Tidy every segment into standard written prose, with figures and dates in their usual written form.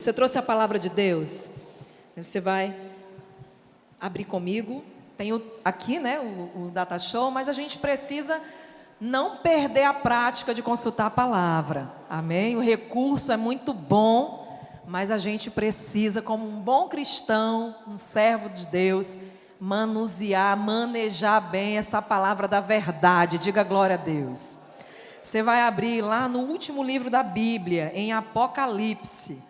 Você trouxe a palavra de Deus? Você vai abrir comigo. Tem aqui, né, o Data Show, mas a gente precisa não perder a prática de consultar a palavra. Amém? O recurso é muito bom, mas a gente precisa, como um bom cristão, um servo de Deus, manejar bem essa palavra da verdade. Diga glória a Deus. Você vai abrir lá no último livro da Bíblia, em Apocalipse.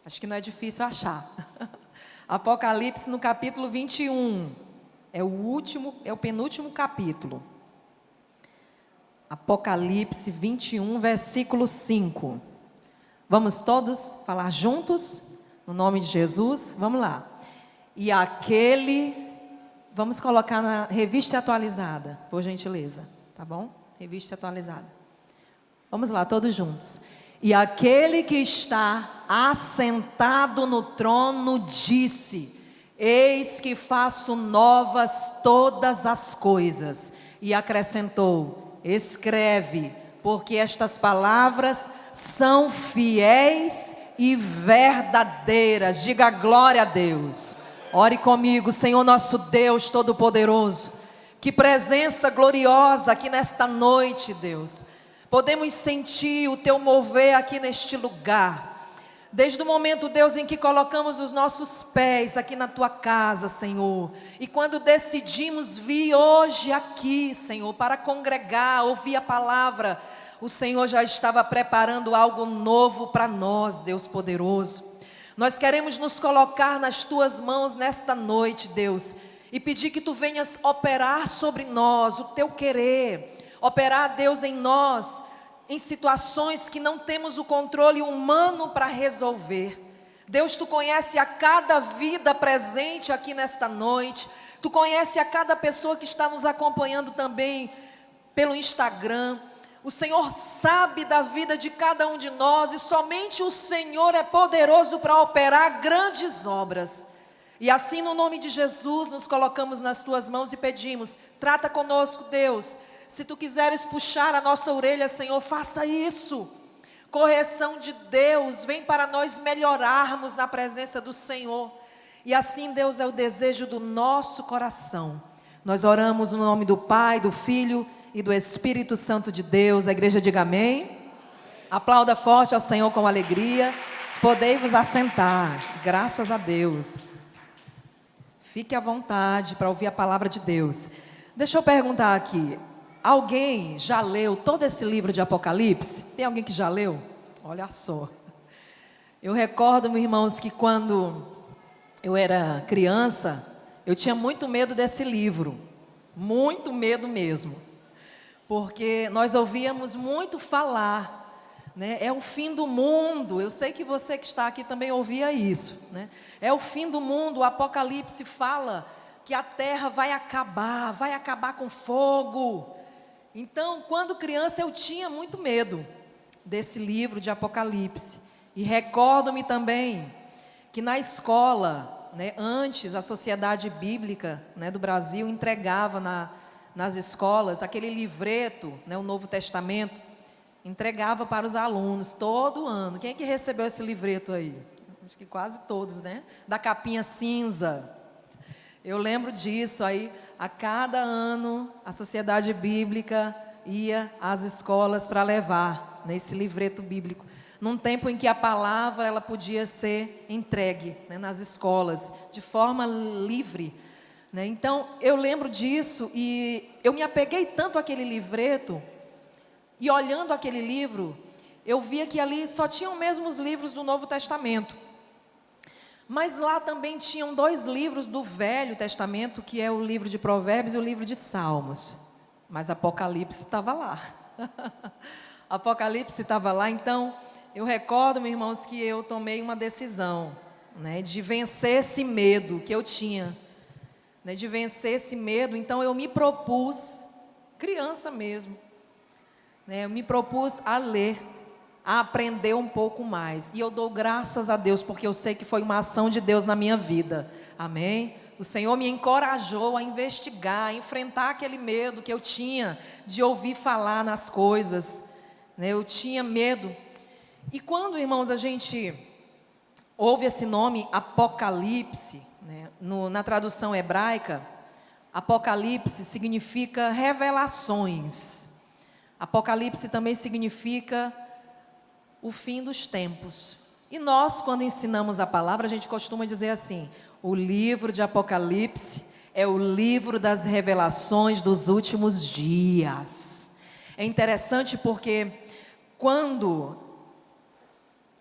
Acho que não é difícil achar. Apocalipse no capítulo 21. É o penúltimo capítulo. Apocalipse 21, versículo 5. Vamos todos falar juntos? No nome de Jesus? Vamos lá. E vamos colocar na revista atualizada, por gentileza. Tá bom? Revista atualizada. Vamos lá, todos juntos. E aquele que está assentado no trono disse: eis que faço novas todas as coisas. E acrescentou: escreve, porque estas palavras são fiéis e verdadeiras. Diga glória a Deus. Ore comigo. Senhor nosso Deus Todo-Poderoso, que presença gloriosa aqui nesta noite, Deus. Podemos sentir o Teu mover aqui neste lugar. Desde o momento, Deus, em que colocamos os nossos pés aqui na Tua casa, Senhor. E quando decidimos vir hoje aqui, Senhor, para congregar, ouvir a palavra, o Senhor já estava preparando algo novo para nós, Deus poderoso. Nós queremos nos colocar nas Tuas mãos nesta noite, Deus, e pedir que Tu venhas operar sobre nós o Teu querer. Operar, Deus, em nós, em situações que não temos o controle humano para resolver. Deus, Tu conhece a cada vida presente aqui nesta noite. Tu conhece a cada pessoa que está nos acompanhando também pelo Instagram. O Senhor sabe da vida de cada um de nós e somente o Senhor é poderoso para operar grandes obras. E assim, no nome de Jesus, nos colocamos nas Tuas mãos e pedimos: trata conosco, Deus. Se Tu quiseres puxar a nossa orelha, Senhor, faça isso. Correção de Deus, vem para nós melhorarmos na presença do Senhor. E assim, Deus, é o desejo do nosso coração. Nós oramos no nome do Pai, do Filho e do Espírito Santo de Deus. A igreja diga amém. Aplauda forte ao Senhor com alegria. Podei-vos assentar. Graças a Deus. Fique à vontade para ouvir a palavra de Deus. Deixa eu perguntar aqui. Alguém já leu todo esse livro de Apocalipse? Tem alguém que já leu? Olha só. Eu recordo, meus irmãos, que quando eu era criança, eu tinha muito medo desse livro. Muito medo mesmo. Porque nós ouvíamos muito falar, né? É o fim do mundo. Eu sei que você que está aqui também ouvia isso, né? É o fim do mundo. O Apocalipse fala que a terra vai acabar com fogo. Então, quando criança, eu tinha muito medo desse livro de Apocalipse. E recordo-me também que na escola, né, antes, a Sociedade Bíblica, né, do Brasil entregava nas escolas aquele livreto, né, o Novo Testamento, entregava para os alunos todo ano. Quem é que recebeu esse livreto aí? Acho que quase todos, né? Da capinha cinza. Eu lembro disso. Aí, a cada ano, a Sociedade Bíblica ia às escolas para levar, né, esse livreto bíblico. Num tempo em que a palavra ela podia ser entregue, né, nas escolas, de forma livre, né? Então, eu lembro disso e eu me apeguei tanto àquele livreto. E olhando aquele livro, eu via que ali só tinham mesmo os livros do Novo Testamento. Mas lá também tinham 2 livros do Velho Testamento, que é o livro de Provérbios e o livro de Salmos. Mas Apocalipse estava lá. Apocalipse estava lá. Então, eu recordo, meus irmãos, que eu tomei uma decisão, né, de vencer esse medo que eu tinha. Né, de vencer esse medo. Então, eu me propus, criança mesmo, né, eu me propus a ler, a aprender um pouco mais. E eu dou graças a Deus, porque eu sei que foi uma ação de Deus na minha vida. Amém? O Senhor me encorajou a investigar, a enfrentar aquele medo que eu tinha de ouvir falar nas coisas, né? Eu tinha medo. E quando, irmãos, a gente houve esse nome Apocalipse, né? Na tradução hebraica, Apocalipse significa revelações. Apocalipse também significa o fim dos tempos. E nós, quando ensinamos a palavra, a gente costuma dizer assim: o livro de Apocalipse é o livro das revelações dos últimos dias. É interessante porque quando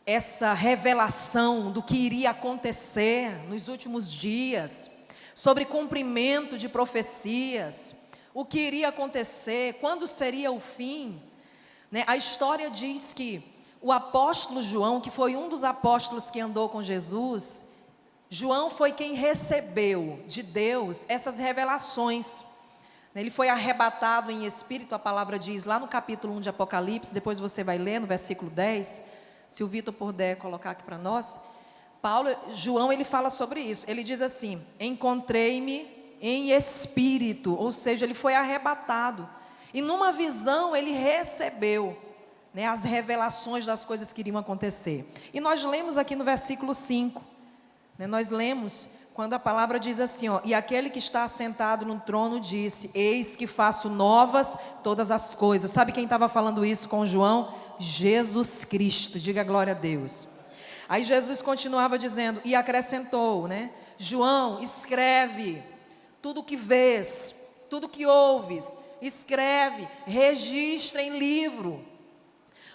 essa revelação do que iria acontecer nos últimos dias, sobre cumprimento de profecias, o que iria acontecer, quando seria o fim, né? A história diz que o apóstolo João, que foi um dos apóstolos que andou com Jesus, João foi quem recebeu de Deus essas revelações. Ele foi arrebatado em espírito, a palavra diz lá no capítulo 1 de Apocalipse, depois você vai ler no versículo 10, se o Vitor puder colocar aqui para nós. João, ele fala sobre isso, ele diz assim: encontrei-me em espírito, ou seja, ele foi arrebatado, e numa visão ele recebeu, né, as revelações das coisas que iriam acontecer. E nós lemos aqui no versículo 5, né, nós lemos quando a palavra diz assim, ó: e aquele que está assentado no trono disse: eis que faço novas todas as coisas. Sabe quem estava falando isso com João? Jesus Cristo, diga glória a Deus. Aí Jesus continuava dizendo, e acrescentou, né: João, escreve tudo que vês, tudo que ouves, escreve, registra em livro.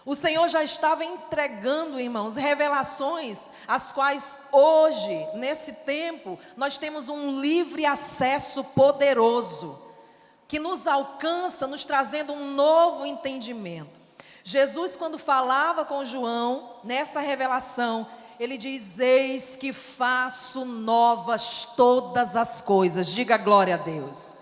O Senhor já estava entregando, irmãos, revelações, as quais hoje, nesse tempo, nós temos um livre acesso poderoso, que nos alcança, nos trazendo um novo entendimento. Jesus, quando falava com João, nessa revelação, ele diz: eis que faço novas todas as coisas. Diga glória a Deus.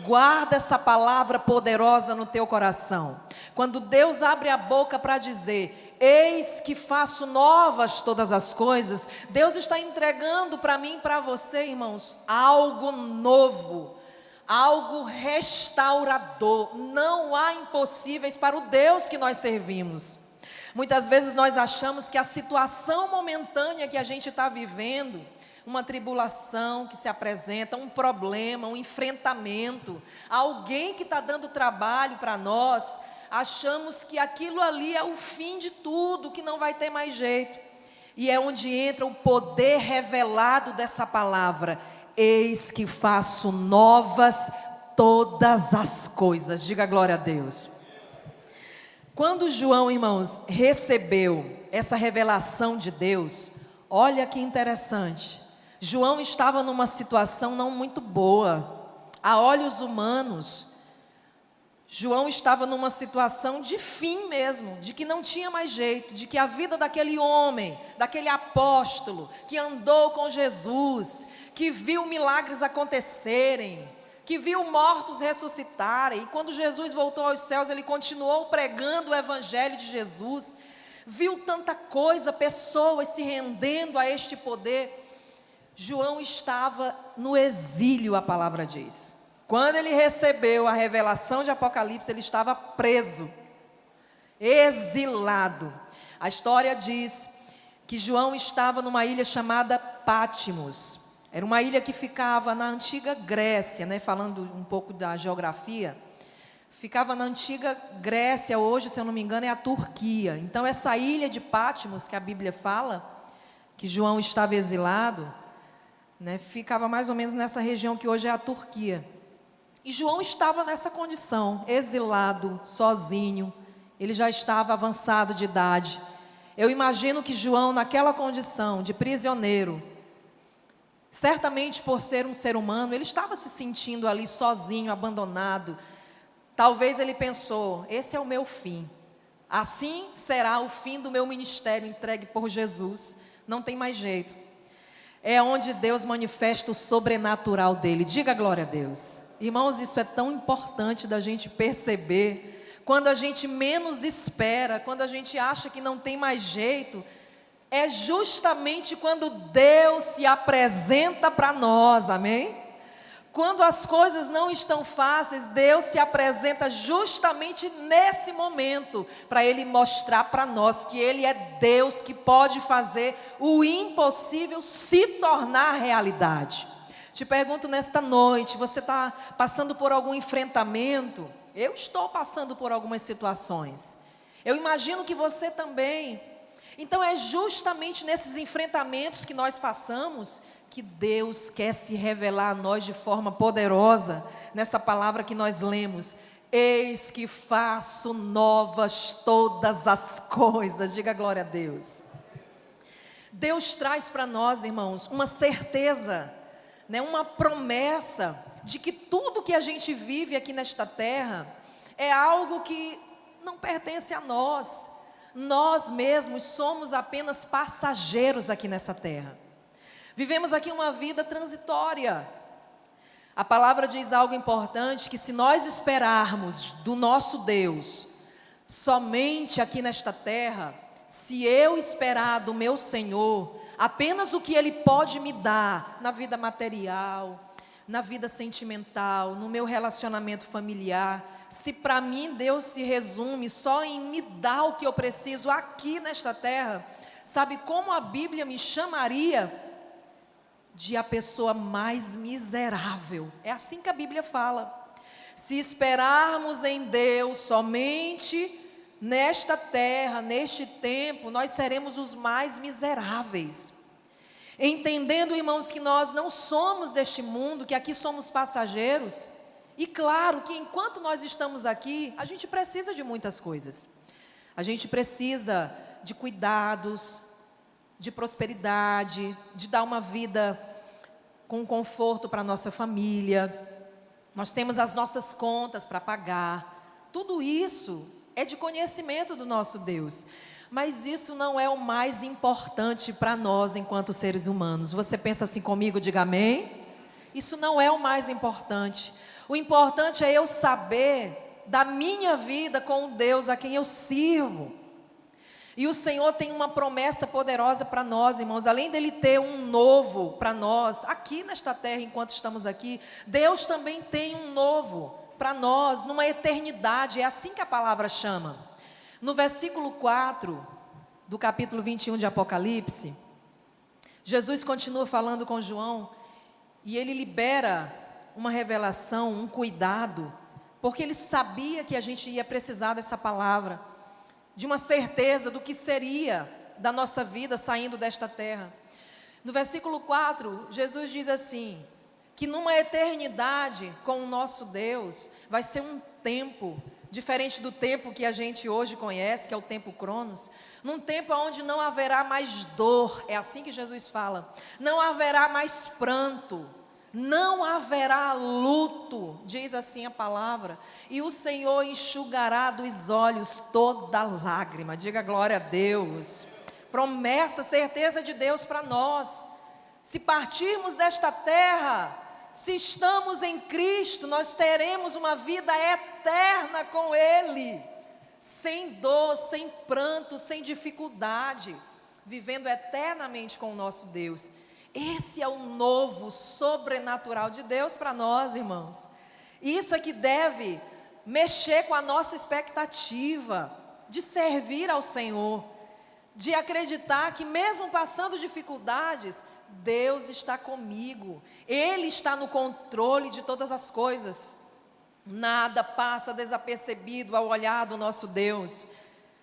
Guarda essa palavra poderosa no teu coração. Quando Deus abre a boca para dizer: eis que faço novas todas as coisas, Deus está entregando para mim e para você, irmãos, algo novo, algo restaurador. Não há impossíveis para o Deus que nós servimos. Muitas vezes nós achamos que a situação momentânea que a gente está vivendo, uma tribulação que se apresenta, um problema, um enfrentamento, alguém que está dando trabalho para nós, achamos que aquilo ali é o fim de tudo, que não vai ter mais jeito. E é onde entra o poder revelado dessa palavra: eis que faço novas todas as coisas. Diga glória a Deus. Quando João, irmãos, recebeu essa revelação de Deus, olha que interessante. João estava numa situação não muito boa, a olhos humanos. João estava numa situação de fim mesmo, de que não tinha mais jeito, de que a vida daquele homem, daquele apóstolo, que andou com Jesus, que viu milagres acontecerem, que viu mortos ressuscitarem, e quando Jesus voltou aos céus, ele continuou pregando o evangelho de Jesus, viu tanta coisa, pessoas se rendendo a este poder. João estava no exílio, a palavra diz. Quando ele recebeu a revelação de Apocalipse, ele estava preso, exilado. A história diz que João estava numa ilha chamada Patmos. Era uma ilha que ficava na antiga Grécia, né? Falando um pouco da geografia, ficava na antiga Grécia, hoje, se eu não me engano, é a Turquia. Então essa ilha de Patmos, que a Bíblia fala, que João estava exilado, né, ficava mais ou menos nessa região que hoje é a Turquia. E João estava nessa condição, exilado, sozinho. Ele já estava avançado de idade. Eu imagino que João, naquela condição de prisioneiro, certamente por ser um ser humano, ele estava se sentindo ali sozinho, abandonado. Talvez ele pensou: esse é o meu fim, assim será o fim do meu ministério entregue por Jesus, não tem mais jeito. É onde Deus manifesta o sobrenatural dele. Diga glória a Deus. Irmãos, isso é tão importante da gente perceber. Quando a gente menos espera, quando a gente acha que não tem mais jeito, é justamente quando Deus se apresenta para nós, amém? Quando as coisas não estão fáceis, Deus se apresenta justamente nesse momento, para Ele mostrar para nós que Ele é Deus que pode fazer o impossível se tornar realidade. Te pergunto nesta noite, você está passando por algum enfrentamento? Eu estou passando por algumas situações. Eu imagino que você também. Então é justamente nesses enfrentamentos que nós passamos que Deus quer se revelar a nós de forma poderosa, nessa palavra que nós lemos: eis que faço novas todas as coisas. Diga glória a Deus. Deus traz para nós, irmãos, uma certeza, né, uma promessa de que tudo que a gente vive aqui nesta terra é algo que não pertence a nós. Nós mesmos somos apenas passageiros aqui nessa terra. Vivemos aqui uma vida transitória. A palavra diz algo importante, que se nós esperarmos do nosso Deus somente aqui nesta terra, se eu esperar do meu Senhor apenas o que Ele pode me dar na vida material, na vida sentimental, no meu relacionamento familiar, se para mim Deus se resume só em me dar o que eu preciso aqui nesta terra, sabe como a Bíblia me chamaria? De a pessoa mais miserável. É assim que a Bíblia fala. Se esperarmos em Deus somente nesta terra, neste tempo, nós seremos os mais miseráveis. Entendendo, irmãos, que nós não somos deste mundo, que aqui somos passageiros. E claro que enquanto nós estamos aqui, a gente precisa de muitas coisas. A gente precisa de cuidados, de prosperidade, de dar uma vida com conforto para a nossa família. Nós temos as nossas contas para pagar. Tudo isso é de conhecimento do nosso Deus. Mas isso não é o mais importante para nós enquanto seres humanos. Você pensa assim comigo? Diga amém. Isso não é o mais importante. O importante é eu saber da minha vida com o Deus a quem eu sirvo. E o Senhor tem uma promessa poderosa para nós, irmãos. Além dele ter um novo para nós, aqui nesta terra, enquanto estamos aqui, Deus também tem um novo para nós, numa eternidade. É assim que a palavra chama. No versículo 4 do capítulo 21 de Apocalipse, Jesus continua falando com João, e ele libera uma revelação, um cuidado, porque ele sabia que a gente ia precisar dessa palavra, de uma certeza do que seria da nossa vida saindo desta terra. No versículo 4, Jesus diz assim, que numa eternidade com o nosso Deus, vai ser um tempo, diferente do tempo que a gente hoje conhece, que é o tempo Cronos, num tempo onde não haverá mais dor, é assim que Jesus fala, não haverá mais pranto, não haverá luto, diz assim a palavra, e o Senhor enxugará dos olhos toda lágrima. Diga glória a Deus. Promessa, certeza de Deus para nós. Se partirmos desta terra, se estamos em Cristo, nós teremos uma vida eterna com Ele, sem dor, sem pranto, sem dificuldade, vivendo eternamente com o nosso Deus. Esse é o novo sobrenatural de Deus para nós, irmãos. Isso é que deve mexer com a nossa expectativa de servir ao Senhor, de acreditar que mesmo passando dificuldades, Deus está comigo, Ele está no controle de todas as coisas. Nada passa desapercebido ao olhar do nosso Deus.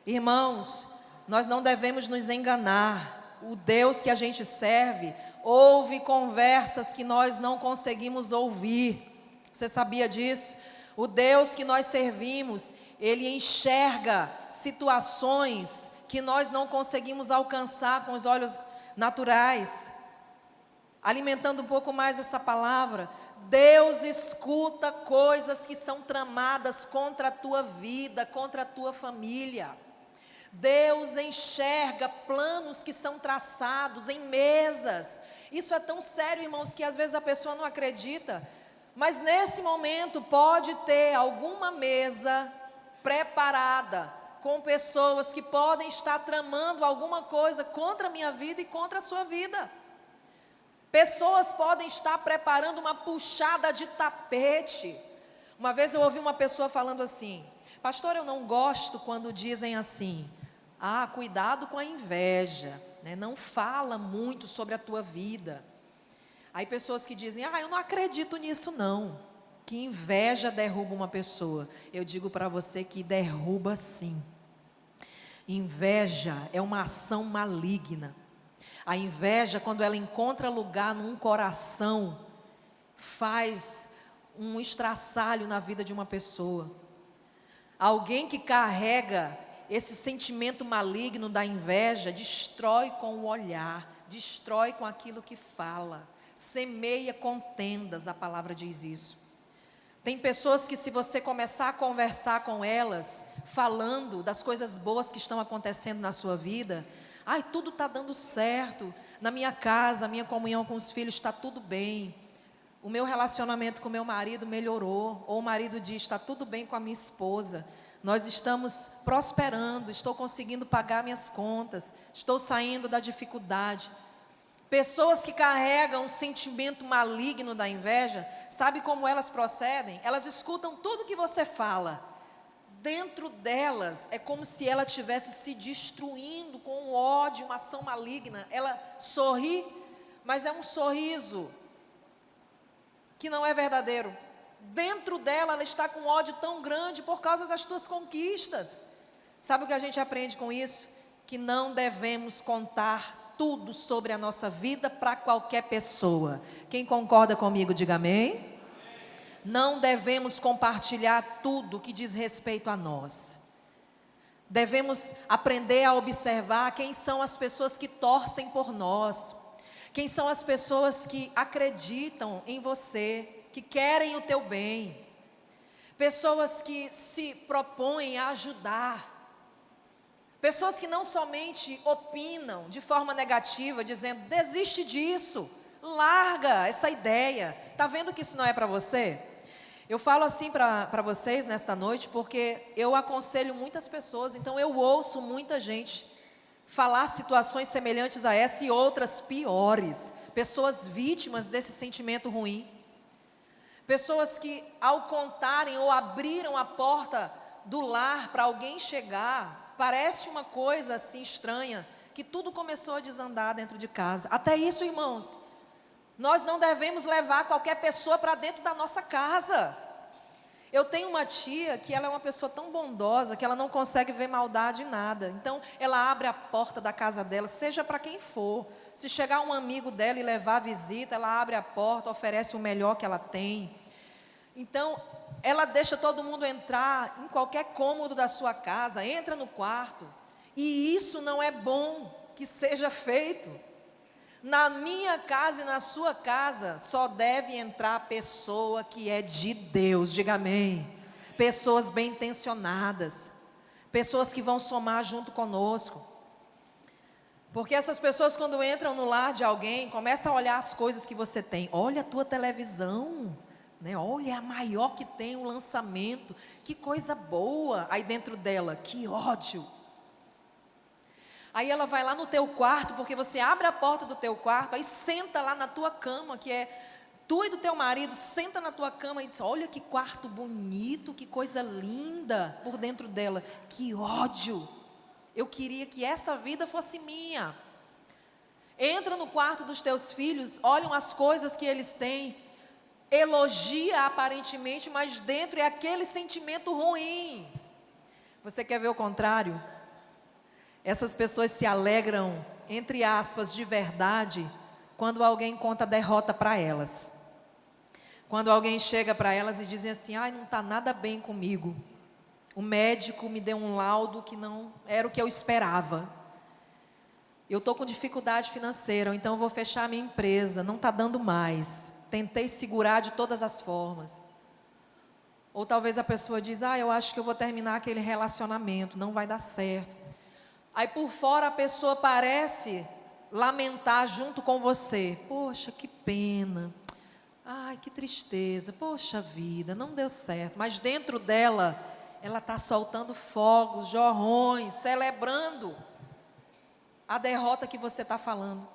Irmãos, nós não devemos nos enganar. O Deus que a gente serve ouve conversas que nós não conseguimos ouvir. Você sabia disso? O Deus que nós servimos, Ele enxerga situações que nós não conseguimos alcançar com os olhos naturais. Alimentando um pouco mais essa palavra, Deus escuta coisas que são tramadas contra a tua vida, contra a tua família. Deus enxerga planos que são traçados em mesas. Isso é tão sério, irmãos, que às vezes a pessoa não acredita. Mas nesse momento pode ter alguma mesa preparada com pessoas que podem estar tramando alguma coisa contra a minha vida e contra a sua vida. Pessoas podem estar preparando uma puxada de tapete. Uma vez eu ouvi uma pessoa falando assim: pastor, eu não gosto quando dizem assim, cuidado com a inveja, né? Não fala muito sobre a tua vida. Aí pessoas que dizem, eu não acredito nisso não, que inveja derruba uma pessoa. Eu digo para você que derruba sim. Inveja é uma ação maligna. A inveja, quando ela encontra lugar num coração, faz um estraçalho na vida de uma pessoa. Alguém que carrega esse sentimento maligno da inveja, destrói com o olhar, destrói com aquilo que fala, semeia contendas, a palavra diz isso. Tem pessoas que, se você começar a conversar com elas, falando das coisas boas que estão acontecendo na sua vida, tudo está dando certo, na minha casa, a minha comunhão com os filhos está tudo bem, o meu relacionamento com meu marido melhorou, ou o marido diz, está tudo bem com a minha esposa, nós estamos prosperando, estou conseguindo pagar minhas contas, estou saindo da dificuldade. Pessoas que carregam um sentimento maligno da inveja, sabe como elas procedem? Elas escutam tudo que você fala. Dentro delas é como se ela estivesse se destruindo com um ódio, uma ação maligna. Ela sorri, mas é um sorriso que não é verdadeiro. Dentro dela, ela está com um ódio tão grande por causa das tuas conquistas. Sabe o que a gente aprende com isso? Que não devemos contar tudo sobre a nossa vida para qualquer pessoa. Quem concorda comigo, diga amém. Não devemos compartilhar tudo que diz respeito a nós. Devemos aprender a observar quem são as pessoas que torcem por nós, quem são as pessoas que acreditam em você, que querem o teu bem, pessoas que se propõem a ajudar, pessoas que não somente opinam de forma negativa, dizendo, desiste disso, larga essa ideia, está vendo que isso não é para você? Eu falo assim para vocês nesta noite, porque eu aconselho muitas pessoas, então eu ouço muita gente falar situações semelhantes a essa e outras piores, pessoas vítimas desse sentimento ruim, pessoas que ao contarem ou abriram a porta do lar para alguém chegar, parece uma coisa assim estranha, que tudo começou a desandar dentro de casa. Até isso, irmãos, nós não devemos levar qualquer pessoa para dentro da nossa casa. Eu tenho uma tia que ela é uma pessoa tão bondosa que ela não consegue ver maldade em nada. Então, ela abre a porta da casa dela, seja para quem for. Se chegar um amigo dela e levar a visita, ela abre a porta, oferece o melhor que ela tem. Então, ela deixa todo mundo entrar em qualquer cômodo da sua casa, entra no quarto. E isso não é bom que seja feito. Na minha casa e na sua casa, só deve entrar a pessoa que é de Deus, diga amém. Pessoas bem intencionadas, pessoas que vão somar junto conosco. Porque essas pessoas, quando entram no lar de alguém, começam a olhar as coisas que você tem. Olha a tua televisão, né? Olha a maior que tem o lançamento, que coisa boa. Aí dentro dela, que ódio. Aí ela vai lá no teu quarto, porque você abre a porta do teu quarto, aí senta lá na tua cama, que é tu e do teu marido, senta na tua cama e diz, olha que quarto bonito, que coisa linda, por dentro dela, que ódio, eu queria que essa vida fosse minha. Entra no quarto dos teus filhos, olham as coisas que eles têm, elogia aparentemente, mas dentro é aquele sentimento ruim. Você quer ver o contrário? Essas pessoas se alegram, entre aspas, de verdade, quando alguém conta derrota para elas. Quando alguém chega para elas e dizem assim, não está nada bem comigo. O médico me deu um laudo que não era o que eu esperava. Eu estou com dificuldade financeira, então eu vou fechar a minha empresa, não está dando mais. Tentei segurar de todas as formas. Ou talvez a pessoa diz, eu acho que eu vou terminar aquele relacionamento, não vai dar certo. Aí por fora a pessoa parece lamentar junto com você. Poxa, que pena. Ai, que tristeza. Poxa vida, não deu certo. Mas dentro dela, ela está soltando fogos, jorrões, celebrando a derrota que você está falando.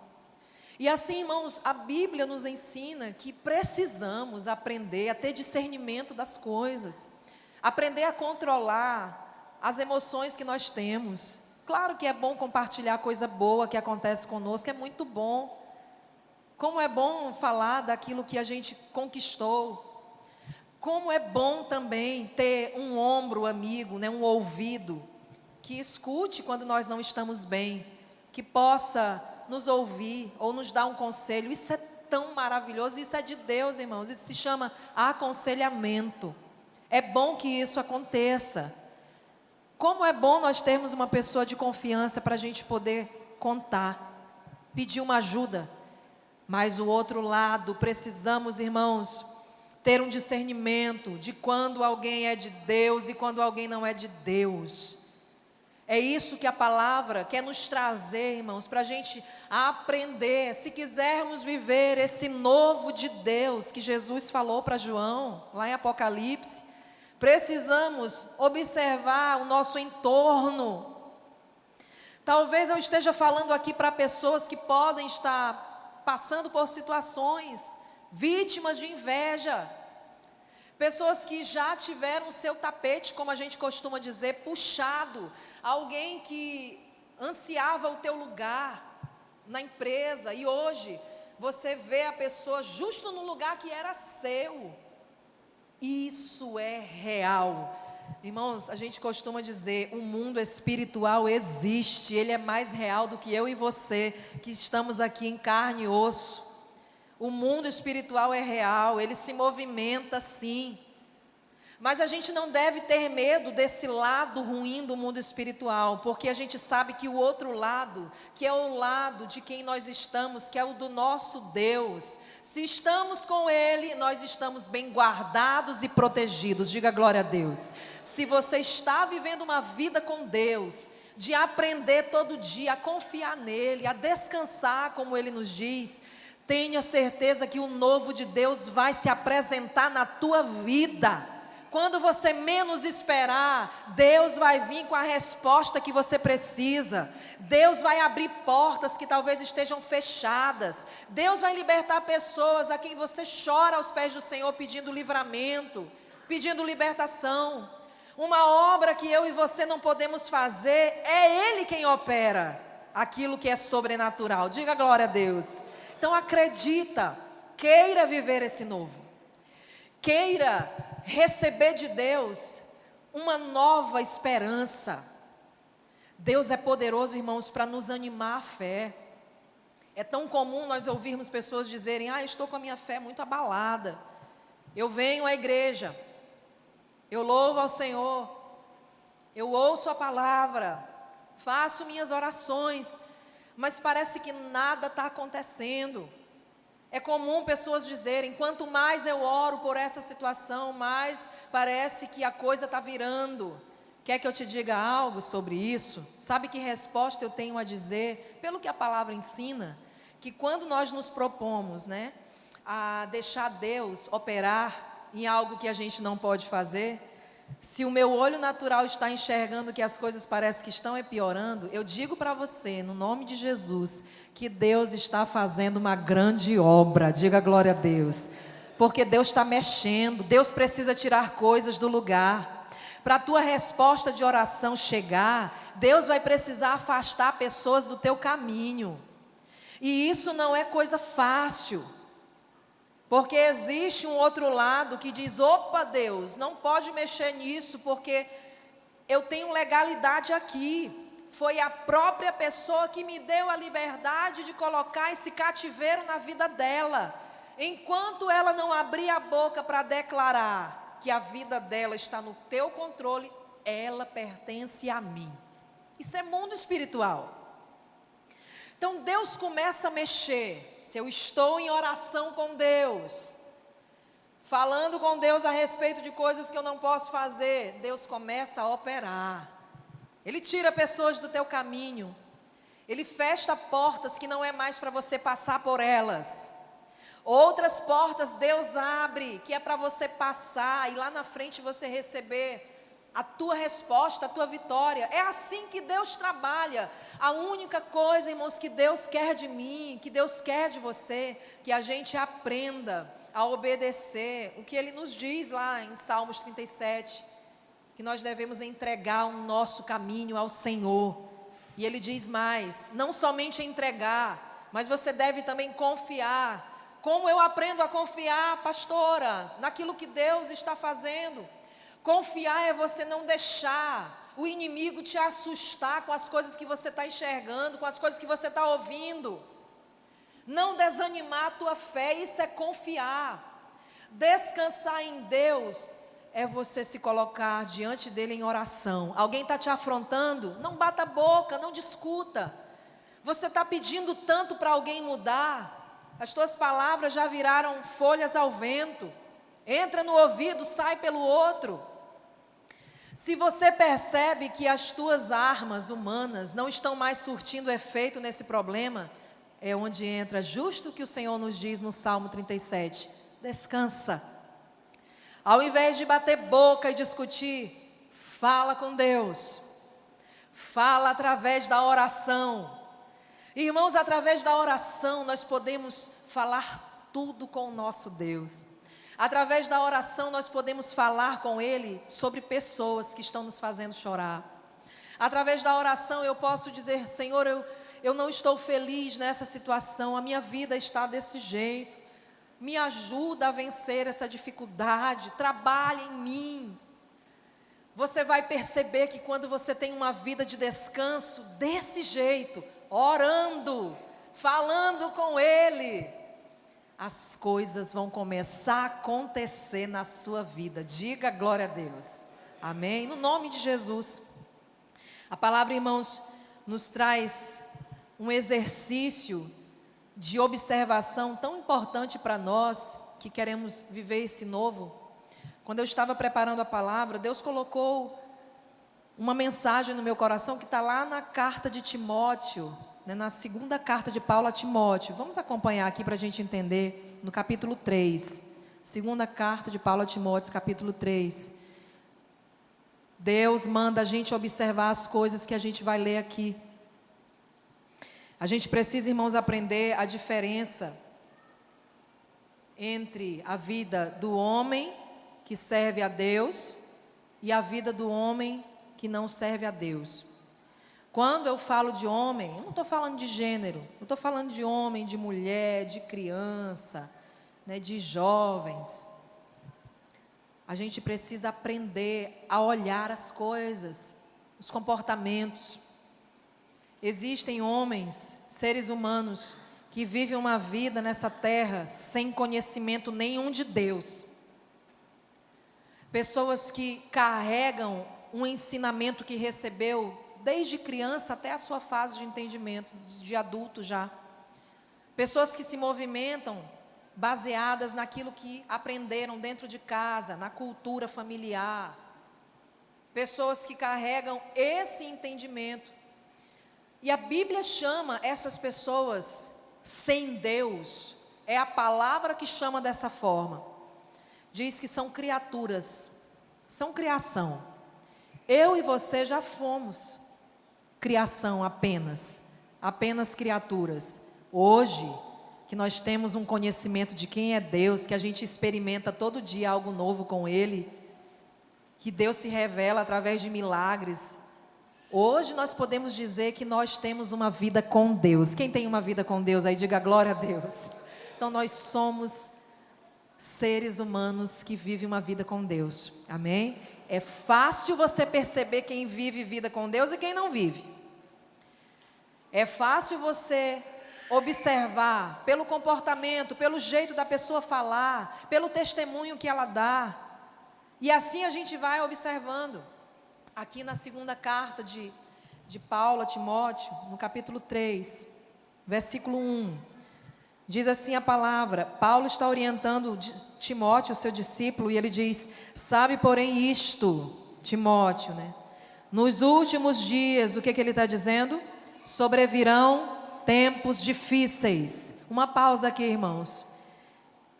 E assim, irmãos, a Bíblia nos ensina que precisamos aprender a ter discernimento das coisas, aprender a controlar as emoções que nós temos. Claro que é bom compartilhar coisa boa que acontece conosco, é muito bom. Como é bom falar daquilo que a gente conquistou. Como é bom também ter um ombro amigo, né, um ouvido, que escute quando nós não estamos bem, que possa nos ouvir ou nos dar um conselho. Isso é tão maravilhoso, isso é de Deus, irmãos. Isso se chama aconselhamento. É bom que isso aconteça. Como é bom nós termos uma pessoa de confiança para a gente poder contar, pedir uma ajuda. Mas o outro lado, precisamos, irmãos, ter um discernimento de quando alguém é de Deus e quando alguém não é de Deus. É isso que a palavra quer nos trazer, irmãos, para a gente aprender. Se quisermos viver esse novo de Deus que Jesus falou para João, lá em Apocalipse, precisamos observar o nosso entorno. Talvez eu esteja falando aqui para pessoas que podem estar passando por situações, vítimas de inveja, pessoas que já tiveram o seu tapete, como a gente costuma dizer, puxado, alguém que ansiava o teu lugar na empresa e hoje você vê a pessoa justo no lugar que era seu. Isso é real. Irmãos, a gente costuma dizer, o mundo espiritual existe, ele é mais real do que eu e você, que estamos aqui em carne e osso. O mundo espiritual é real, ele se movimenta sim. Mas a gente não deve ter medo desse lado ruim do mundo espiritual, porque a gente sabe que o outro lado, que é o lado de quem nós estamos, que é o do nosso Deus, se estamos com Ele, nós estamos bem guardados e protegidos. Diga glória a Deus. Se você está vivendo uma vida com Deus, de aprender todo dia a confiar nele, a descansar, como Ele nos diz, tenha certeza que o novo de Deus vai se apresentar na tua vida. Quando você menos esperar, Deus vai vir com a resposta que você precisa. Deus vai abrir portas que talvez estejam fechadas. Deus vai libertar pessoas a quem você chora aos pés do Senhor pedindo livramento, pedindo libertação. Uma obra que eu e você não podemos fazer, é Ele quem opera aquilo que é sobrenatural. Diga glória a Deus. Então acredita, queira viver esse novo. Queira receber de Deus uma nova esperança. Deus é poderoso, irmãos, para nos animar a fé. É tão comum nós ouvirmos pessoas dizerem, estou com a minha fé muito abalada. Eu venho à igreja, eu louvo ao Senhor, eu ouço a palavra, faço minhas orações, mas parece que nada está acontecendo. É comum pessoas dizerem, quanto mais eu oro por essa situação, mais parece que a coisa está virando. Quer que eu te diga algo sobre isso? Sabe que resposta eu tenho a dizer? Pelo que a palavra ensina, que quando nós nos propomos, a deixar Deus operar em algo que a gente não pode fazer, se o meu olho natural está enxergando que as coisas parecem que estão piorando, eu digo para você, no nome de Jesus, que Deus está fazendo uma grande obra. Diga glória a Deus. Porque Deus está mexendo, Deus precisa tirar coisas do lugar. Para a tua resposta de oração chegar, Deus vai precisar afastar pessoas do teu caminho. E isso não é coisa fácil. Porque existe um outro lado que diz, opa Deus, não pode mexer nisso, porque eu tenho legalidade aqui. Foi a própria pessoa que me deu a liberdade de colocar esse cativeiro na vida dela. Enquanto ela não abrir a boca para declarar que a vida dela está no teu controle, ela pertence a mim. Isso é mundo espiritual. Então Deus começa a mexer. Se eu estou em oração com Deus, falando com Deus a respeito de coisas que eu não posso fazer, Deus começa a operar. Ele tira pessoas do teu caminho. Ele fecha portas que não é mais para você passar por elas. Outras portas Deus abre, que é para você passar e lá na frente você receber a tua resposta, a tua vitória. É assim que Deus trabalha. A única coisa, irmãos, que Deus quer de mim, que Deus quer de você, que a gente aprenda a obedecer o que Ele nos diz lá em Salmos 37, que nós devemos entregar o nosso caminho ao Senhor. E Ele diz mais, não somente entregar, mas você deve também confiar. Como eu aprendo a confiar, pastora, naquilo que Deus está fazendo? Confiar é você não deixar o inimigo te assustar com as coisas que você está enxergando, com as coisas que você está ouvindo. Não desanimar a tua fé, isso é confiar. Descansar em Deus é você se colocar diante dele em oração. Alguém está te afrontando? Não bata a boca, não discuta. Você está pedindo tanto para alguém mudar, as tuas palavras já viraram folhas ao vento. Entra no ouvido, sai pelo outro. Se você percebe que as tuas armas humanas não estão mais surtindo efeito nesse problema, é onde entra justo o que o Senhor nos diz no Salmo 37. Descansa. Ao invés de bater boca e discutir, fala com Deus. Fala através da oração. Irmãos, através da oração nós podemos falar tudo com o nosso Deus. Através da oração nós podemos falar com Ele sobre pessoas que estão nos fazendo chorar. Através da oração eu posso dizer, Senhor, eu não estou feliz nessa situação, a minha vida está desse jeito. Me ajuda a vencer essa dificuldade, trabalhe em mim. Você vai perceber que quando você tem uma vida de descanso desse jeito, orando, falando com Ele, as coisas vão começar a acontecer na sua vida. Diga glória a Deus. Amém? No nome de Jesus. A palavra, irmãos, nos traz um exercício de observação tão importante para nós, que queremos viver esse novo. Quando eu estava preparando a palavra, Deus colocou uma mensagem no meu coração que está lá na carta de Timóteo, na segunda carta de Paulo a Timóteo. Vamos acompanhar aqui para a gente entender, no capítulo 3. Segunda carta de Paulo a Timóteo, capítulo 3. Deus manda a gente observar as coisas que a gente vai ler aqui. A gente precisa, irmãos, aprender a diferença entre a vida do homem que serve a Deus e a vida do homem que não serve a Deus. Quando eu falo de homem, eu não estou falando de gênero, eu estou falando de homem, de mulher, de criança, de jovens. A gente precisa aprender a olhar as coisas, os comportamentos. Existem homens, seres humanos, que vivem uma vida nessa terra sem conhecimento nenhum de Deus. Pessoas que carregam um ensinamento que recebeu desde criança até a sua fase de entendimento, de adulto já. Pessoas que se movimentam baseadas naquilo que aprenderam dentro de casa, na cultura familiar. Pessoas que carregam esse entendimento. E a Bíblia chama essas pessoas sem Deus, é a palavra que chama dessa forma. Diz que são criaturas, são criação. Eu e você já fomos criação apenas criaturas. Hoje, que nós temos um conhecimento de quem é Deus, que a gente experimenta todo dia algo novo com Ele, que Deus se revela através de milagres. Hoje nós podemos dizer que nós temos uma vida com Deus. Quem tem uma vida com Deus aí, diga glória a Deus. Então nós somos seres humanos que vivem uma vida com Deus, amém? É fácil você perceber quem vive vida com Deus e quem não vive. É fácil você observar pelo comportamento, pelo jeito da pessoa falar, pelo testemunho que ela dá. E assim a gente vai observando. Aqui na segunda carta de Paulo a Timóteo, no capítulo 3, versículo 1, diz assim a palavra. Paulo está orientando Timóteo, seu discípulo, e ele diz: sabe, porém, isto, Timóteo, nos últimos dias, o que ele está dizendo? Sobrevirão tempos difíceis. Uma pausa aqui, irmãos.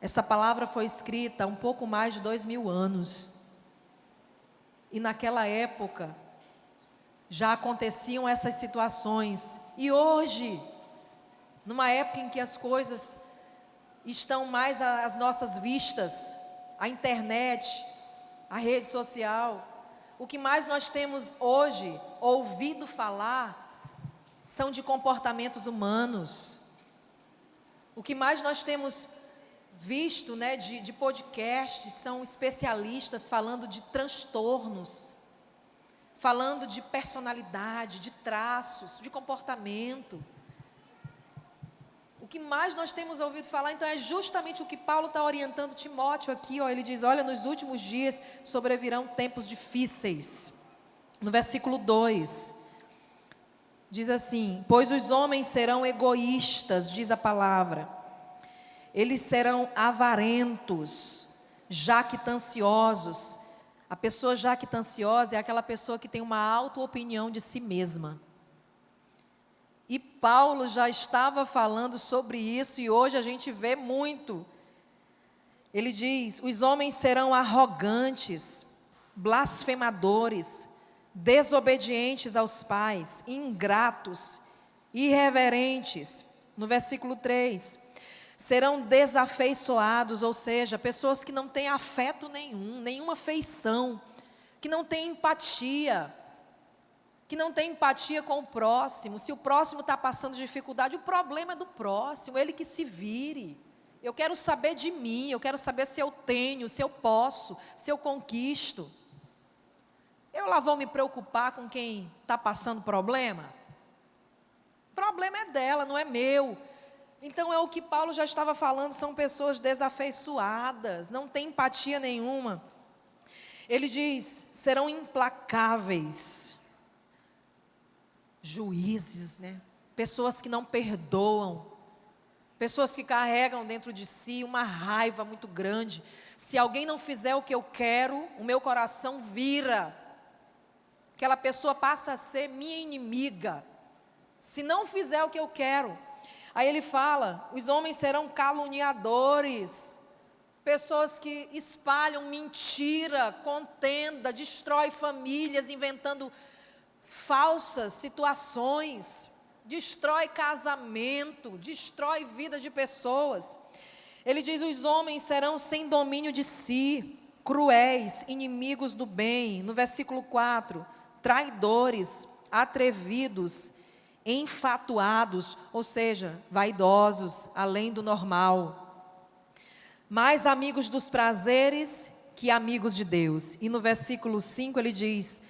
Essa palavra foi escrita há um pouco mais de 2000 anos. E naquela época, já aconteciam essas situações. E hoje, numa época em que as coisas estão mais às nossas vistas, a internet, a rede social, o que mais nós temos hoje ouvido falar são de comportamentos humanos. O que mais nós temos visto, né, de podcasts são especialistas falando de transtornos, falando de personalidade, de traços, de comportamento. O que mais nós temos ouvido falar, então, é justamente o que Paulo está orientando Timóteo aqui, ó. Ele diz, olha, nos últimos dias sobrevirão tempos difíceis. No versículo 2, diz assim, pois os homens serão egoístas, diz a palavra, eles serão avarentos, jactanciosos. A pessoa jactanciosa é aquela pessoa que tem uma auto-opinião de si mesma. E Paulo já estava falando sobre isso e hoje a gente vê muito. Ele diz, os homens serão arrogantes, blasfemadores, desobedientes aos pais, ingratos, irreverentes. No versículo 3, serão desafeiçoados, ou seja, pessoas que não têm afeto nenhum, nenhuma afeição, que não têm empatia, com o próximo. Se o próximo está passando dificuldade, o problema é do próximo, ele que se vire. Eu quero saber de mim, eu quero saber se eu tenho, se eu posso, se eu conquisto. Eu lá vou me preocupar com quem está passando problema? O problema é dela, não é meu. Então é o que Paulo já estava falando, são pessoas desafeiçoadas, não tem empatia nenhuma. Ele diz, serão implacáveis, juízes, né? Pessoas que não perdoam, pessoas que carregam dentro de si uma raiva muito grande. Se alguém não fizer o que eu quero, o meu coração vira. Aquela pessoa passa a ser minha inimiga, se não fizer o que eu quero. Aí ele fala, os homens serão caluniadores, pessoas que espalham mentira, contenda, destrói famílias, inventando falsas situações, destrói casamento, destrói vida de pessoas. Ele diz, os homens serão sem domínio de si, cruéis, inimigos do bem. No versículo 4, traidores, atrevidos, enfatuados, ou seja, vaidosos, além do normal, mais amigos dos prazeres que amigos de Deus. E no versículo 5 ele diz,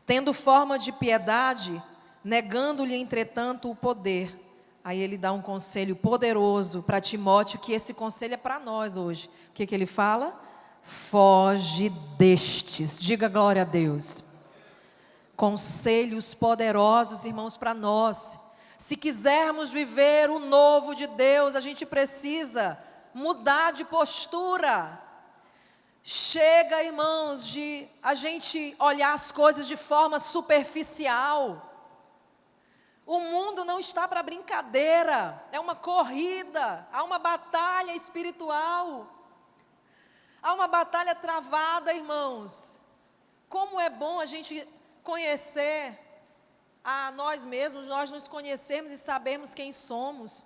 tendo forma de piedade, negando-lhe entretanto o poder. Aí ele dá um conselho poderoso para Timóteo, que esse conselho é para nós hoje. O que ele fala? Foge destes, diga glória a Deus. Conselhos poderosos, irmãos, para nós. Se quisermos viver o novo de Deus, a gente precisa mudar de postura. Chega, irmãos, de a gente olhar as coisas de forma superficial. O mundo não está para brincadeira, é uma corrida, há uma batalha espiritual. Há uma batalha travada, irmãos. Como é bom a gente conhecer a nós mesmos, nós nos conhecermos e sabermos quem somos.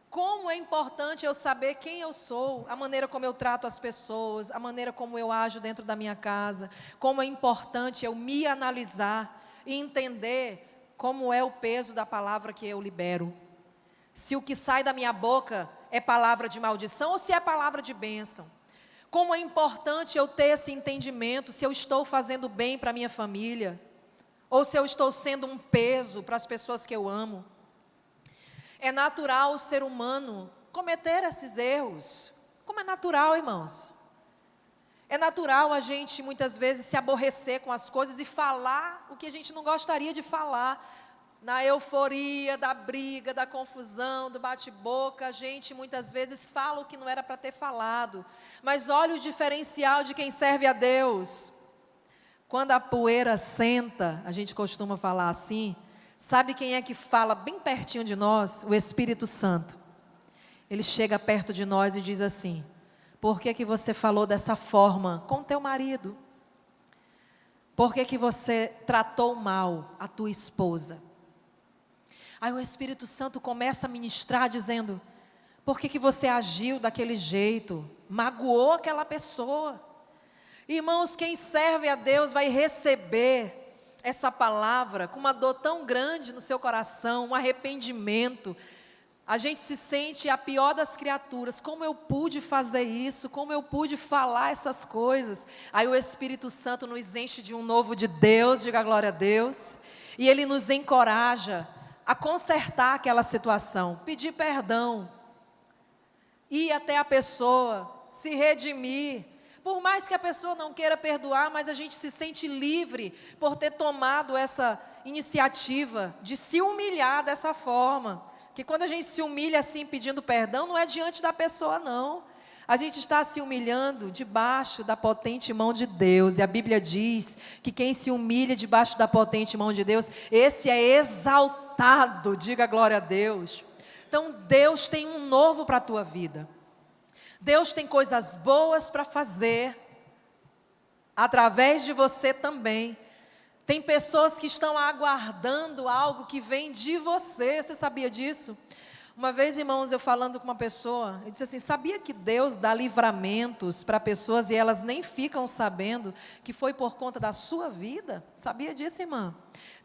Como é importante eu saber quem eu sou, a maneira como eu trato as pessoas, a maneira como eu ajo dentro da minha casa. Como é importante eu me analisar e entender como é o peso da palavra que eu libero. Se o que sai da minha boca é palavra de maldição ou se é palavra de bênção. Como é importante eu ter esse entendimento, se eu estou fazendo bem para a minha família, ou se eu estou sendo um peso para as pessoas que eu amo. É natural o ser humano cometer esses erros. Como é natural, irmãos? É natural a gente muitas vezes se aborrecer com as coisas e falar o que a gente não gostaria de falar. Na euforia da briga, da confusão, do bate-boca, a gente muitas vezes fala o que não era para ter falado. Mas olha o diferencial de quem serve a Deus. Quando a poeira senta, a gente costuma falar assim, sabe quem é que fala bem pertinho de nós? O Espírito Santo. Ele chega perto de nós e diz assim, por que que você falou dessa forma com teu marido? Por que que você tratou mal a tua esposa? Aí o Espírito Santo começa a ministrar dizendo: por que que você agiu daquele jeito? Magoou aquela pessoa. Irmãos, quem serve a Deus vai receber essa palavra com uma dor tão grande no seu coração, um arrependimento. A gente se sente a pior das criaturas. Como eu pude fazer isso? Como eu pude falar essas coisas? Aí o Espírito Santo nos enche de um novo de Deus, diga glória a Deus. E Ele nos encoraja a consertar aquela situação, pedir perdão, ir até a pessoa, se redimir. Por mais que a pessoa não queira perdoar, mas a gente se sente livre por ter tomado essa iniciativa de se humilhar dessa forma. Que quando a gente se humilha assim pedindo perdão, não é diante da pessoa não. A gente está se humilhando debaixo da potente mão de Deus. E a Bíblia diz que quem se humilha debaixo da potente mão de Deus, esse é exaltado, diga glória a Deus. Então Deus tem um novo para a tua vida. Deus tem coisas boas para fazer, através de você também. Tem pessoas que estão aguardando algo que vem de você. Você sabia disso? Uma vez, irmãos, eu falando com uma pessoa, eu disse assim: sabia que Deus dá livramentos para pessoas e elas nem ficam sabendo que foi por conta da sua vida? Sabia disso, irmã?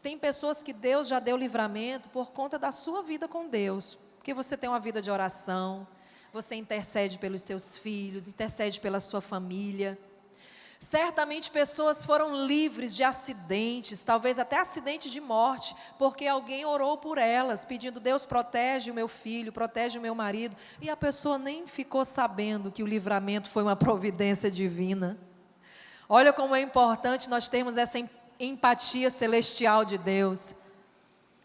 Tem pessoas que Deus já deu livramento por conta da sua vida com Deus. Porque você tem uma vida de oração, você intercede pelos seus filhos, intercede pela sua família. Certamente pessoas foram livres de acidentes, talvez até acidente de morte, porque alguém orou por elas, pedindo: Deus, protege o meu filho, protege o meu marido. E a pessoa nem ficou sabendo que o livramento foi uma providência divina. Olha como é importante nós termos essa empatia celestial de Deus.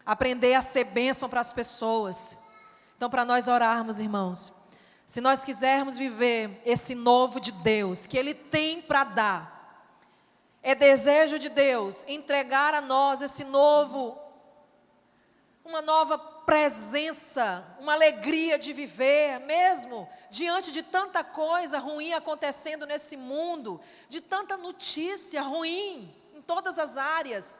Aprender a ser bênção para as pessoas. Então, para nós orarmos, irmãos, se nós quisermos viver esse novo de Deus, que Ele tem para dar, é desejo de Deus entregar a nós esse novo, uma nova presença, uma alegria de viver, mesmo diante de tanta coisa ruim acontecendo nesse mundo, de tanta notícia ruim em todas as áreas.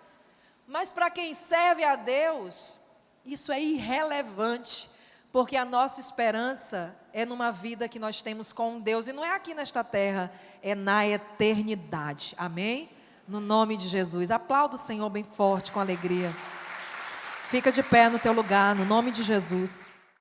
Mas para quem serve a Deus, isso é irrelevante. Porque a nossa esperança é numa vida que nós temos com Deus. E não é aqui nesta terra, é na eternidade. Amém? No nome de Jesus. Aplauda o Senhor bem forte, com alegria. Fica de pé no teu lugar, no nome de Jesus.